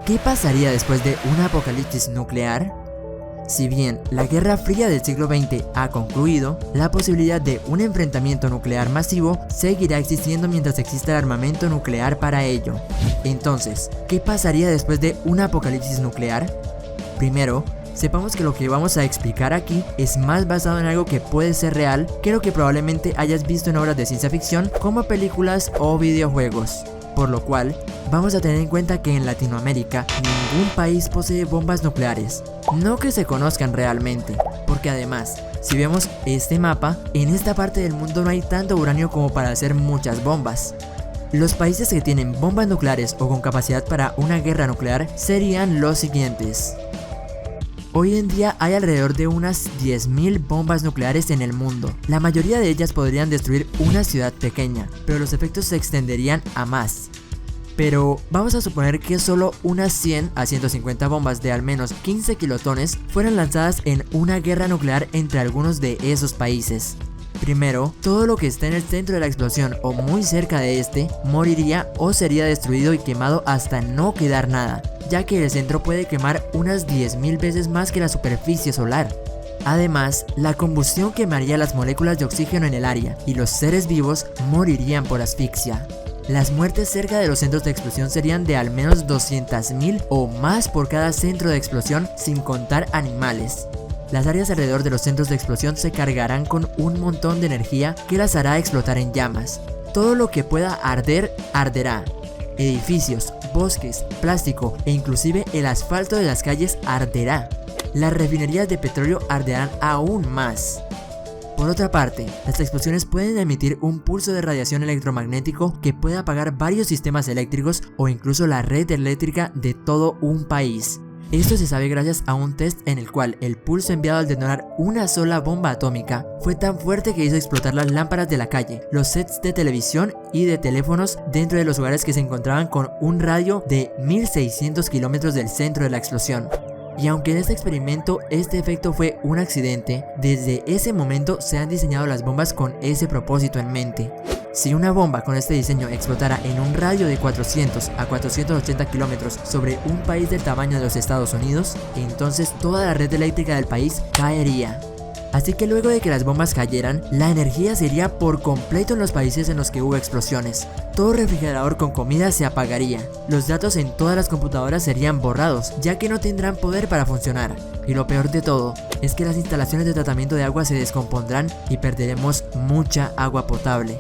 ¿Qué pasaría después de un apocalipsis nuclear? Si bien la Guerra Fría del siglo XX ha concluido, la posibilidad de un enfrentamiento nuclear masivo seguirá existiendo mientras exista el armamento nuclear para ello. Entonces, ¿qué pasaría después de un apocalipsis nuclear? Primero, sepamos que lo que vamos a explicar aquí es más basado en algo que puede ser real que lo que probablemente hayas visto en obras de ciencia ficción como películas o videojuegos. Por lo cual, vamos a tener en cuenta que en Latinoamérica ningún país posee bombas nucleares, no que se conozcan realmente, porque además, si vemos este mapa, en esta parte del mundo no hay tanto uranio como para hacer muchas bombas. Los países que tienen bombas nucleares o con capacidad para una guerra nuclear serían los siguientes. Hoy en día hay alrededor de unas 10.000 bombas nucleares en el mundo. La mayoría de ellas podrían destruir una ciudad pequeña, pero los efectos se extenderían a más. Pero vamos a suponer que solo unas 100 a 150 bombas de al menos 15 kilotones fueran lanzadas en una guerra nuclear entre algunos de esos países. Primero, todo lo que está en el centro de la explosión o muy cerca de este moriría o sería destruido y quemado hasta no quedar nada, ya que el centro puede quemar unas 10.000 veces más que la superficie solar. Además, la combustión quemaría las moléculas de oxígeno en el área y los seres vivos morirían por asfixia. Las muertes cerca de los centros de explosión serían de al menos 200.000 o más por cada centro de explosión, sin contar animales. Las áreas alrededor de los centros de explosión se cargarán con un montón de energía que las hará explotar en llamas. Todo lo que pueda arder, arderá. Edificios, bosques, plástico e inclusive el asfalto de las calles arderá. Las refinerías de petróleo arderán aún más. Por otra parte, las explosiones pueden emitir un pulso de radiación electromagnético que puede apagar varios sistemas eléctricos o incluso la red eléctrica de todo un país. Esto se sabe gracias a un test en el cual el pulso enviado al detonar una sola bomba atómica fue tan fuerte que hizo explotar las lámparas de la calle, los sets de televisión y de teléfonos dentro de los hogares que se encontraban con un radio de 1600 kilómetros del centro de la explosión. Y aunque en este experimento este efecto fue un accidente, desde ese momento se han diseñado las bombas con ese propósito en mente. Si una bomba con este diseño explotara en un radio de 400 a 480 kilómetros sobre un país del tamaño de los Estados Unidos, entonces toda la red eléctrica del país caería. Así que luego de que las bombas cayeran, la energía se iría por completo en los países en los que hubo explosiones. Todo refrigerador con comida se apagaría. Los datos en todas las computadoras serían borrados, ya que no tendrán poder para funcionar. Y lo peor de todo, es que las instalaciones de tratamiento de agua se descompondrán y perderemos mucha agua potable.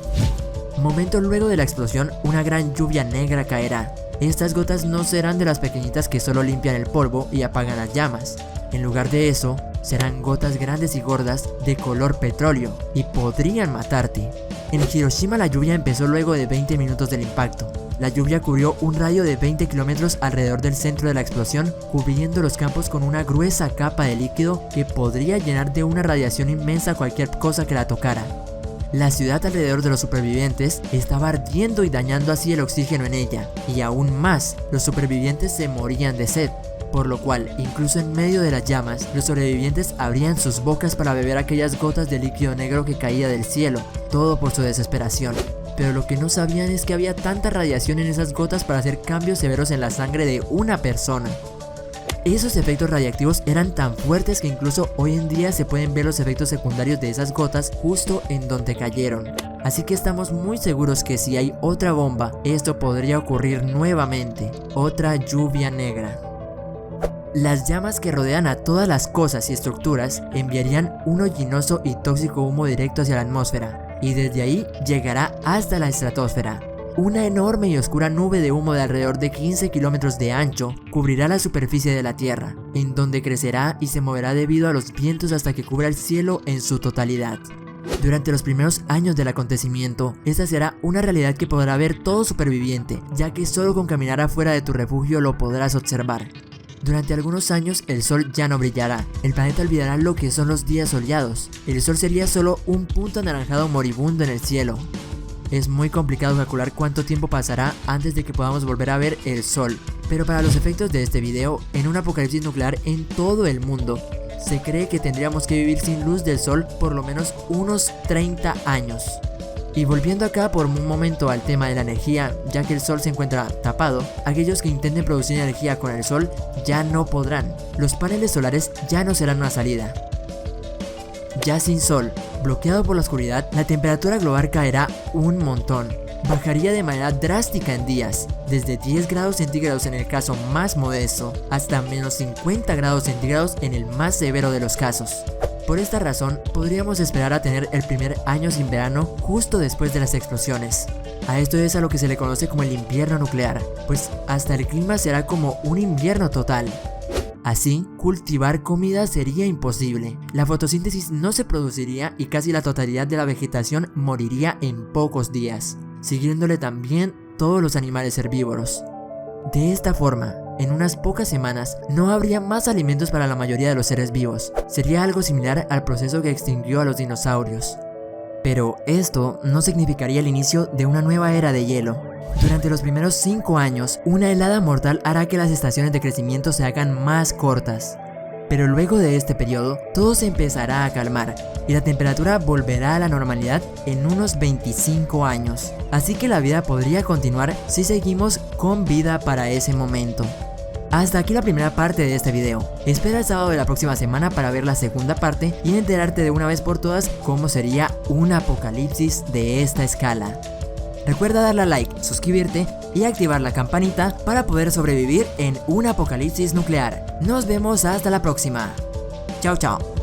Momentos luego de la explosión, una gran lluvia negra caerá. Estas gotas no serán de las pequeñitas que solo limpian el polvo y apagan las llamas. En lugar de eso, serán gotas grandes y gordas de color petróleo y podrían matarte. En Hiroshima la lluvia empezó luego de 20 minutos del impacto. La lluvia cubrió un radio de 20 kilómetros alrededor del centro de la explosión, cubriendo los campos con una gruesa capa de líquido que podría llenar de una radiación inmensa cualquier cosa que la tocara. La ciudad alrededor de los supervivientes estaba ardiendo y dañando así el oxígeno en ella, y aún más, los supervivientes se morían de sed, por lo cual, incluso en medio de las llamas, los sobrevivientes abrían sus bocas para beber aquellas gotas de líquido negro que caía del cielo, todo por su desesperación. Pero lo que no sabían es que había tanta radiación en esas gotas para hacer cambios severos en la sangre de una persona. Esos efectos radiactivos eran tan fuertes que incluso hoy en día se pueden ver los efectos secundarios de esas gotas justo en donde cayeron. Así que estamos muy seguros que si hay otra bomba, esto podría ocurrir nuevamente, otra lluvia negra. Las llamas que rodean a todas las cosas y estructuras enviarían un hollinoso y tóxico humo directo hacia la atmósfera, y desde ahí llegará hasta la estratosfera. Una enorme y oscura nube de humo de alrededor de 15 kilómetros de ancho cubrirá la superficie de la Tierra, en donde crecerá y se moverá debido a los vientos hasta que cubra el cielo en su totalidad. Durante los primeros años del acontecimiento, esta será una realidad que podrá ver todo superviviente, ya que solo con caminar afuera de tu refugio lo podrás observar. Durante algunos años el sol ya no brillará, el planeta olvidará lo que son los días soleados, el sol sería solo un punto anaranjado moribundo en el cielo. Es muy complicado calcular cuánto tiempo pasará antes de que podamos volver a ver el sol, pero para los efectos de este video, en un apocalipsis nuclear en todo el mundo, se cree que tendríamos que vivir sin luz del sol por lo menos unos 30 años. Y volviendo acá por un momento al tema de la energía, ya que el sol se encuentra tapado, aquellos que intenten producir energía con el sol ya no podrán. Los paneles solares ya no serán una salida. Ya sin sol, bloqueado por la oscuridad, la temperatura global caerá un montón. Bajaría de manera drástica en días, desde 10 grados centígrados en el caso más modesto, hasta menos 50 grados centígrados en el más severo de los casos. Por esta razón, podríamos esperar a tener el primer año sin verano justo después de las explosiones. A esto es a lo que se le conoce como el invierno nuclear, pues hasta el clima será como un invierno total. Así, cultivar comida sería imposible, la fotosíntesis no se produciría y casi la totalidad de la vegetación moriría en pocos días, siguiéndole también todos los animales herbívoros. De esta forma, en unas pocas semanas no habría más alimentos para la mayoría de los seres vivos. Sería algo similar al proceso que extinguió a los dinosaurios. Pero esto no significaría el inicio de una nueva era de hielo. Durante los primeros 5 años, una helada mortal hará que las estaciones de crecimiento se hagan más cortas. Pero luego de este periodo, todo se empezará a calmar y la temperatura volverá a la normalidad en unos 25 años. Así que la vida podría continuar si seguimos con vida para ese momento. Hasta aquí la primera parte de este video. Espera el sábado de la próxima semana para ver la segunda parte y enterarte de una vez por todas cómo sería un apocalipsis de esta escala. Recuerda darle a like, suscribirte y activar la campanita para poder sobrevivir en un apocalipsis nuclear. Nos vemos hasta la próxima. Chao, chao.